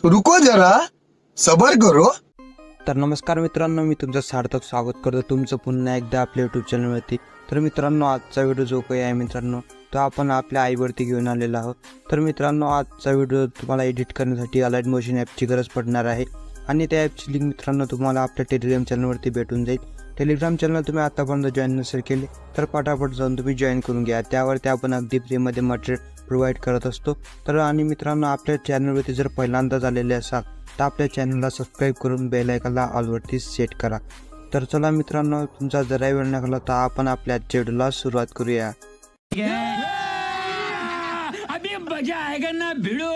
रुको जरा सबर करो। तर नमस्कार मित्रांनो, मी तुमचं सार्थक स्वागत करतो तुमचं पुन्हा एकदा आपल्या यूट्यूब चॅनलवरती। तर मित्रांनो, आजचा व्हिडिओ जो काही आहे मित्रांनो, तो आपण आपल्या आईवरती घेऊन आलेला आहोत। तर मित्रांनो, आजचा व्हिडिओ तुम्हाला एडिट करण्यासाठी अलाइट मोशन ॲपची गरज पडणार आहे आणि त्या ॲपची लिंक मित्रांनो तुम्हाला आपल्या टेलिग्राम चॅनलवरती भेटून जाईल। टेलिग्राम चॅनल तुम्ही आतापर्यंत जॉईन नसेल केले तर पटापट जाऊन तुम्ही जॉईन करून घ्या। त्यावरती आपण अगदी फ्रीमध्ये मटेरियल प्रोव्हाइड करत असतो। तर आणि मित्रांनो, आपल्या चॅनलवरती जर पहिल्यांदाच आलेले असाल तर आपल्या चॅनलला सबस्क्राईब करून बेल आयकॉनला ऑलवरती सेट करा। तर चला मित्रांनो, तुमचा जरा वेळ न घालवता तर आपण आपल्या व्हिडिओला सुरुवात करूया। अभी मजा आएगा ना भिड़ो।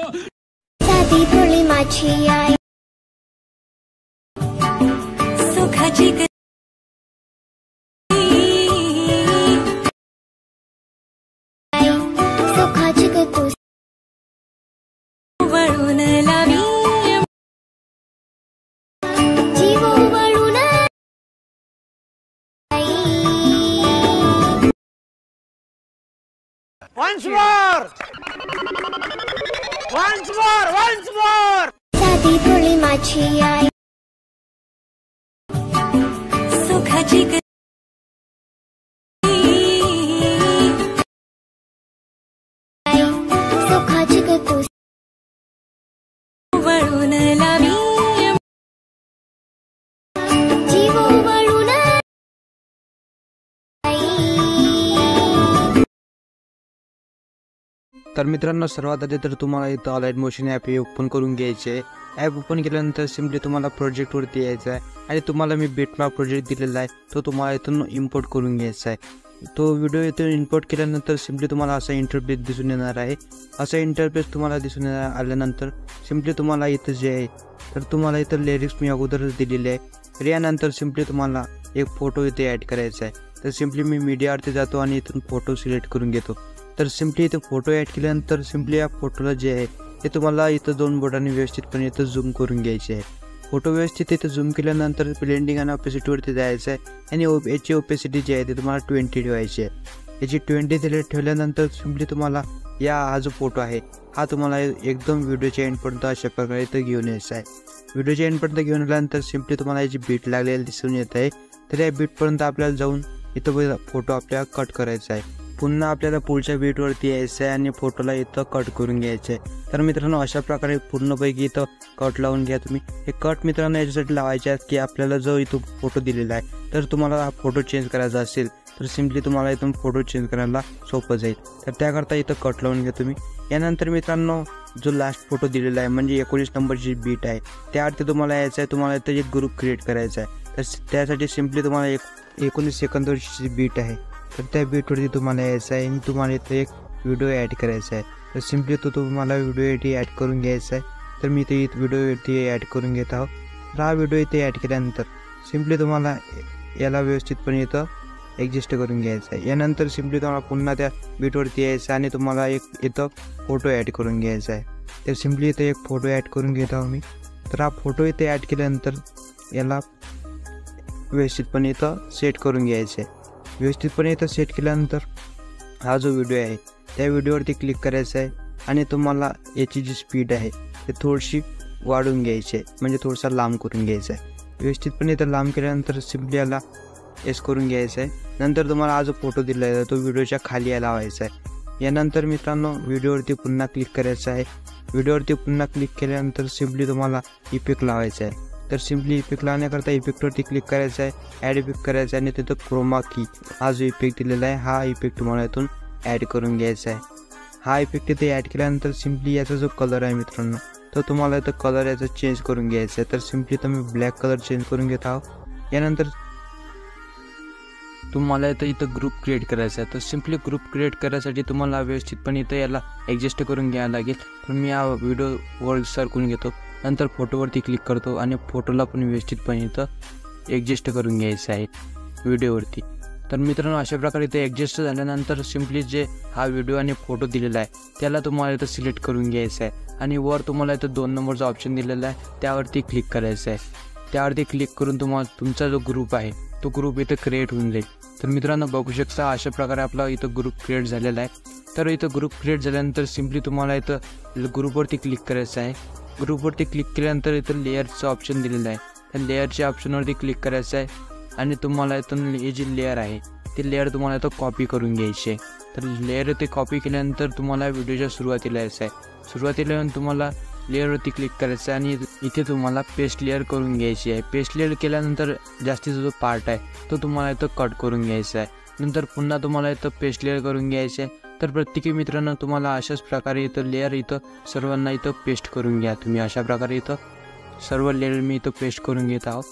साधी भोळी माझी आई सुखाची सुखाची तू वळून लावी जीव वळून Once more. साधी भोळी माझी आई सुखाची सुखाची तू वळून लावी जीव वळून तर मित्रांनो, सर्वात आधी तर तुम्हाला इथं अलाइट मोशन ॲप हे ओपन करून घ्यायचे आहे। ॲप ओपन केल्यानंतर सिम्पली तुम्हाला प्रोजेक्टवरती यायचं आहे आणि तुम्हाला मी बिटमॅप प्रोजेक्ट दिलेला आहे तो तुम्हाला इथून इम्पोर्ट करून घ्यायचा आहे। तो व्हिडिओ इथून इम्पोर्ट केल्यानंतर सिम्पली तुम्हाला असा इंटरफेस दिसून येणार आहे। असा इंटरफेस तुम्हाला दिसून आल्यानंतर सिम्पली तुम्हाला इथं जे आहे तर तुम्हाला इथं लिरिक्स मी अगोदरच दिलेले आहे। यानंतर सिम्पली तुम्हाला एक फोटो इथे ॲड करायचा आहे। तर सिम्पली मी मीडियावरती जातो आणि इथून फोटो सिलेक्ट करून घेतो। तर सिम्पली इथे फोटो ॲड केल्यानंतर सिम्पली या फोटोला जे आहे ते तुम्हाला इथं दोन बोटांनी व्यवस्थितपणे इथं झूम करून घ्यायचे आहे। फोटो व्यवस्थित इथं झूम केल्यानंतर ब्लेंडिंग आणि ओपेसिटीवरती जायचं आहे आणि याची ओपेसिटी जी आहे ते तुम्हाला 20 ठेवायची आहे। याची 20 ठेवल्यानंतर सिम्पली तुम्हाला हा जो फोटो आहे हा तुम्हाला एकदम व्हिडिओच्या एंडपर्यंत अशा प्रकारे इथं घेऊन यायचा आहे। व्हिडिओच्या एंडपर्यंत घेऊन आल्यानंतर सिम्पली तुम्हाला याची बीट लागलेली दिसून येत आहे। तर या बीटपर्यंत आपल्याला जाऊन इथं फोटो आपल्याला कट करायचा आहे। पुन्हा आपल्याला पुढच्या बीटवरती यायचं आहे आणि फोटोला इथं कट करून घ्यायचं आहे। तर मित्रांनो, अशा प्रकारे पूर्णपैकी इथं कट लावून घ्या तुम्ही। हे कट मित्रांनो याच्यासाठी लावायचे आहेत की आपल्याला जो इथं फोटो दिलेला आहे तर तुम्हाला हा फोटो चेंज करायचा असेल तर सिम्पली तुम्हाला इथून फोटो चेंज करायला सोपं जाईल। तर त्याकरता इथं कट लावून घ्या तुम्ही। यानंतर मित्रांनो, जो लास्ट फोटो दिलेला आहे म्हणजे 19 नंबरची बीट आहे त्यावरती तुम्हाला यायचं आहे। तुम्हाला इथं एक ग्रुप क्रिएट करायचा आहे। तर त्यासाठी सिम्पली तुम्हाला 19 सेकंदची बीट आहे तर त्या बीटवरती तुम्हाला यायचं आहे आणि तुम्हाला इथं एक व्हिडिओ ॲड करायचा आहे। तर सिम्पली तो तुम्हाला व्हिडिओ इथे ॲड करून घ्यायचा आहे। तर मी ते व्हिडिओ इथे ॲड करून घेत आहोत। तर हा व्हिडिओ इथे ॲड केल्यानंतर सिम्पली तुम्हाला याला व्यवस्थितपणे इथं ॲडजस्ट करून घ्यायचं आहे। यानंतर सिम्पली तुम्हाला पुन्हा त्या बीटवरती यायचं आणि तुम्हाला एक इथं फोटो ॲड करून घ्यायचा आहे। तर सिम्पली इथं एक फोटो ॲड करून घेत आहो मी। तर हा फोटो इथे ॲड केल्यानंतर याला व्यवस्थितपणे इथं सेट करून घ्यायचं आहे। व्यवस्थितपणे इथं सेट केल्यानंतर हा जो व्हिडिओ आहे त्या व्हिडिओवरती क्लिक करायचं आहे आणि तुम्हाला याची जी स्पीड आहे ते थोडीशी वाढवून घ्यायची आहे, म्हणजे थोडासा लांब करून घ्यायचा आहे। व्यवस्थितपणे इथं लांब केल्यानंतर सिम्पली याला एस करून घ्यायचं आहे। नंतर तुम्हाला हा जो फोटो दिला आहे तो व्हिडिओच्या खाली यायला लावायचा आहे। यानंतर मित्रांनो, व्हिडिओवरती पुन्हा क्लिक करायचं आहे। व्हिडिओवरती पुन्हा क्लिक केल्यानंतर सिम्पली तुम्हाला इफेक्ट लावायचा आहे। तर सिम्पली इफेक्ट लावण्याकरता इफेक्टवरती क्लिक करायचं आहे, ॲड इफेक्ट करायचं आहे आणि तिथं क्रोमा की हा जो इफेक्ट दिलेला आहे हा इफेक्ट तुम्हाला इथून ॲड करून घ्यायचा आहे। हा इफेक्ट इथे ॲड केल्यानंतर सिम्पली याचा जो कलर आहे मित्रांनो तो तुम्हाला इथं कलर याचा चेंज करून घ्यायचा आहे। तर सिम्पली तुम्ही ब्लॅक कलर चेंज करून घेत आहोत। यानंतर तुम्हाला इथं ग्रुप क्रिएट करायचा आहे। तर सिम्पली ग्रुप क्रिएट करायसाठी तुम्हाला व्यवस्थितपणे इथं याला ॲडजस्ट करून घ्यायला लागेल। तर मी हा व्हिडिओवर सरकून घेतो, नंतर फोटोवरती क्लिक करतो आणि फोटोला पण व्यवस्थितपणे इथं ॲडजस्ट करून घ्यायचं आहे व्हिडिओवरती। तर मित्रांनो, अशा प्रकारे इथे ॲडजस्ट झाल्यानंतर सिम्पली जे हा व्हिडिओ आणि फोटो दिलेला आहे त्याला तुम्हाला इथं सिलेक्ट करून घ्यायचं आहे आणि वर तुम्हाला इथं 2 नंबरचा ऑप्शन दिलेला आहे त्यावरती क्लिक करायचं आहे। त्यावरती क्लिक करून तुम्हाला तुमचा जो ग्रुप आहे तो ग्रुप इथं क्रिएट होऊन जाईल। तर मित्रांनो, बघू शकता अशा प्रकारे आपला इथं ग्रुप क्रिएट झालेला आहे। तर इथं ग्रुप क्रिएट झाल्यानंतर सिम्पली तुम्हाला इथं ग्रुपवरती क्लिक करायचं आहे ग्रुपवरती क्लिक केल्यानंतर इथं लेअरचं ऑप्शन दिलेलं आहे. त्या लेअरच्या ऑप्शनवरती क्लिक करायचं आहे आणि तुम्हाला इथून हे जी लेअर आहे ती लेअर तुम्हाला इथं कॉपी करून घ्यायची आहे. तर लेअर इथे कॉपी केल्यानंतर तुम्हाला व्हिडिओच्या सुरुवातीला यायचं आहे. सुरुवातीला येऊन तुम्हाला लेअरवरती क्लिक करायचं आहे आणि इथे तुम्हाला पेस्ट लेअर करून घ्यायची आहे. पेस्ट लेअर केल्यानंतर जास्तीचा जो पार्ट आहे तो तुम्हाला इथं कट करून घ्यायचा आहे. नंतर पुन्हा तुम्हाला इथं पेस्ट लेअर करून घ्यायचे आहे. तर प्रत्येकी मित्रांनो तुम्हाला अशाच प्रकारे इथं लेअर इथं सर्वांना इथं पेस्ट करून घ्या. तुम्ही अशा प्रकारे इथं सर्व लेअर मी इथं पेस्ट करून घेत आहोत.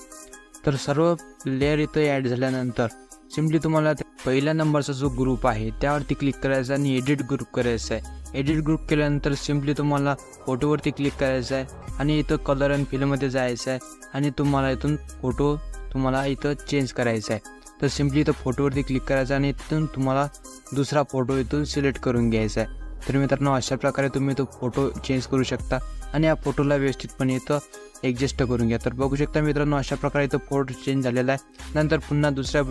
तर सर्व लेअर इथं ॲड झाल्यानंतर सिम्पली तुम्हाला पहिल्या नंबरचा जो ग्रुप आहे त्यावरती क्लिक करायचा आणि एडिट ग्रुप करायचा आहे. एडिट ग्रुप केल्यानंतर सिम्पली तुम्हाला फोटोवरती क्लिक करायचं आहे आणि इथं कलर अँड फिलमध्ये जायचं आहे आणि तुम्हाला इथून फोटो तुम्हाला इथं चेंज करायचा आहे. तर सिम्पली इथं फोटोवरती क्लिक करायचं आणि इथून तुम्हाला दुसरा फोटो इथून सिलेक्ट करून घ्यायचा आहे. तर मित्रांनो अशा प्रकारे तुम्ही तो फोटो चेंज करू शकता आणि या फोटोला व्यवस्थितपणे इथं ॲडजस्ट करून घ्या. तर बघू शकता मित्रांनो अशा प्रकारे इथं फोटो चेंज झालेला आहे. नंतर पुन्हा दुसऱ्या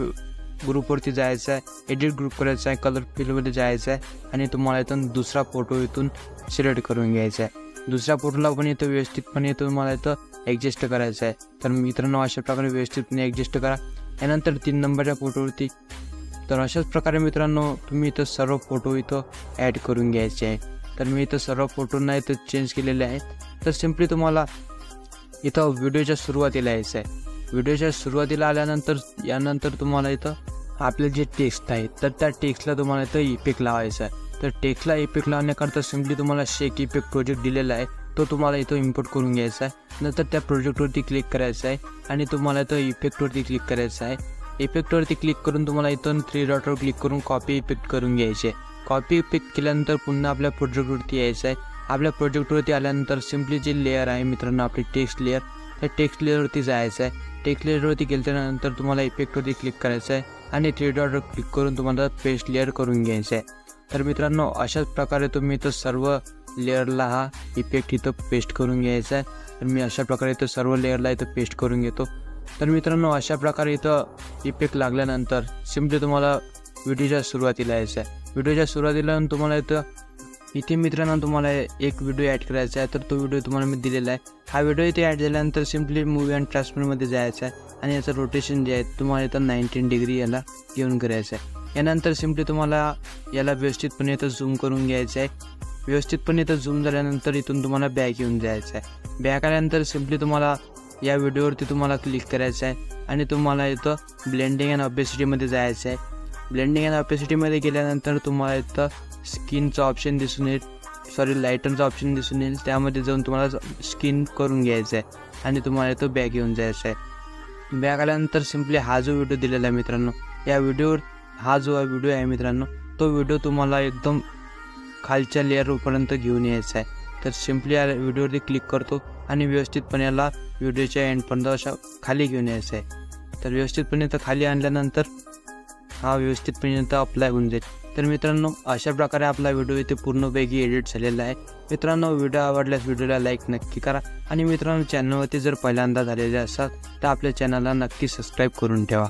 ग्रुपवरती जायचं आहे, एडिट ग्रुप करायचा आहे, कलर फिलमध्ये जायचं आहे आणि तुम्हाला इथून दुसरा फोटो इथून सिलेक्ट करून घ्यायचा आहे. दुसऱ्या फोटोला पण इथं व्यवस्थितपणे तुम्हाला इथं ॲडजस्ट करायचं आहे. तर मित्रांनो अशा प्रकारे व्यवस्थितपणे ॲडजस्ट करा. यानंतर 3 नंबरच्या फोटोवरती तर अशाच प्रकारे मित्रांनो तुम्ही इथं सर्व फोटो इथं ॲड करून घ्यायचे आहे. तर मी इथं सर्व फोटोंना इथं चेंज केलेले आहेत. तर सिम्पली तुम्हाला इथं व्हिडिओच्या सुरुवातीला यायचं आहे. व्हिडिओच्या सुरुवातीला आल्यानंतर यानंतर तुम्हाला इथं आपले जे टेक्स्ट आहे तर त्या टेक्स्टला तुम्हाला इथं इफेक्ट लावायचा आहे. तर टेक्स्टला इफेक्ट लावण्याकरता सिम्पली तुम्हाला शेक इफेक्ट प्रोजेक्ट दिलेला आहे तो तुम्हाला इथं इम्पोर्ट करून घ्यायचा आहे. नंतर त्या प्रोजेक्टवरती क्लिक करायचं आहे आणि तुम्हाला इथं इफेक्टवरती क्लिक करायचं आहे. इफेक्टवरती क्लिक करून तुम्हाला इथून 3 डॉटवर क्लिक करून कॉपी इफेक्ट करून घ्यायचे आहे. कॉपी इफेक्ट केल्यानंतर पुन्हा आपल्या प्रोजेक्टवरती यायचं आहे. आपल्या प्रोजेक्टवरती आल्यानंतर सिम्पली जे लेअर आहे मित्रांनो आपली टेक्स्ट लेअर त्या टेक्स्ट लेअरवरती जायचं आहे. टेक्स्ट लेअरवरती गेल्यानंतर तुम्हाला इफेक्टवरती क्लिक करायचं आहे आणि 3 डॉटवर क्लिक करून तुम्हाला पेस्ट लेअर करून घ्यायचं आहे. तर मित्रांनो अशाच प्रकारे तुम्ही इथं सर्व लेअरला हा इफेक्ट इथं पेस्ट करून घ्यायचा आहे. तर मी अशा प्रकारे इथं सर्व लेअरला इथं पेस्ट करून घेतो. तर मित्रांनो अशा प्रकारे इथं इफेक्ट लागल्यानंतर सिम्पली तुम्हाला व्हिडिओच्या सुरुवातीला यायचं आहे. व्हिडिओच्या सुरुवातीला तुम्हाला इथे मित्रांनो तुम्हाला एक व्हिडिओ ॲड करायचा आहे. तर तो व्हिडिओ तुम्हाला मी दिलेला आहे. हा व्हिडिओ इथे ॲड झाल्यानंतर सिम्पली मूवी अँड ट्रान्सफरमध्ये जायचं आहे आणि याचं रोटेशन जे आहे तुम्हाला इथं 19 डिग्री याला घेऊन करायचं आहे. यानंतर सिम्पली तुम्हाला याला व्यवस्थितपणे इथं झूम करून घ्यायचं आहे. व्यवस्थितपणे इथं झूम झाल्यानंतर इथून तुम्हाला बॅक येऊन जायचं आहे. बॅक आल्यानंतर सिम्पली तुम्हाला या व्हिडिओवरती तुम्हाला क्लिक करायचं आहे आणि तुम्हाला इथं ब्लेंडिंग अँड ऑपेसिटीमध्ये जायचं आहे. ब्लेंडिंग अँड ऑपेसिटीमध्ये गेल्यानंतर तुम्हाला इथं स्किनचं ऑप्शन दिसून येईल, लायटनचं ऑप्शन दिसून येईल. त्यामध्ये जाऊन तुम्हाला स्किन करून घ्यायचं आहे आणि तुम्हाला इथं बॅक येऊन जायचं आहे. बॅक आल्यानंतर सिम्पली हा जो व्हिडिओ दिलेला आहे मित्रांनो या व्हिडिओवर हा जो व्हिडिओ आहे मित्रांनो तो व्हिडिओ तुम्हाला एकदम खालच्या लेअरपर्यंत घेऊन यायचा आहे. तर सिम्पली या व्हिडिओवरती क्लिक करतो आणि व्यवस्थितपणे याला व्हिडिओच्या एंडपर्यंत अशा खाली घेऊन यायचं आहे. तर व्यवस्थितपणे तर खाली आणल्यानंतर हा व्यवस्थितपणे इथं अप्लाय होऊन जाईल. तर मित्रांनो अशा प्रकारे आपला व्हिडिओ इथे पूर्णपैकी एडिट झालेला आहे. मित्रांनो व्हिडिओ आवडल्यास व्हिडिओला लाईक नक्की करा आणि मित्रांनो चॅनलवरती जर पहिल्यांदा झालेले असाल तर आपल्या चॅनलला नक्की सबस्क्राईब करून ठेवा.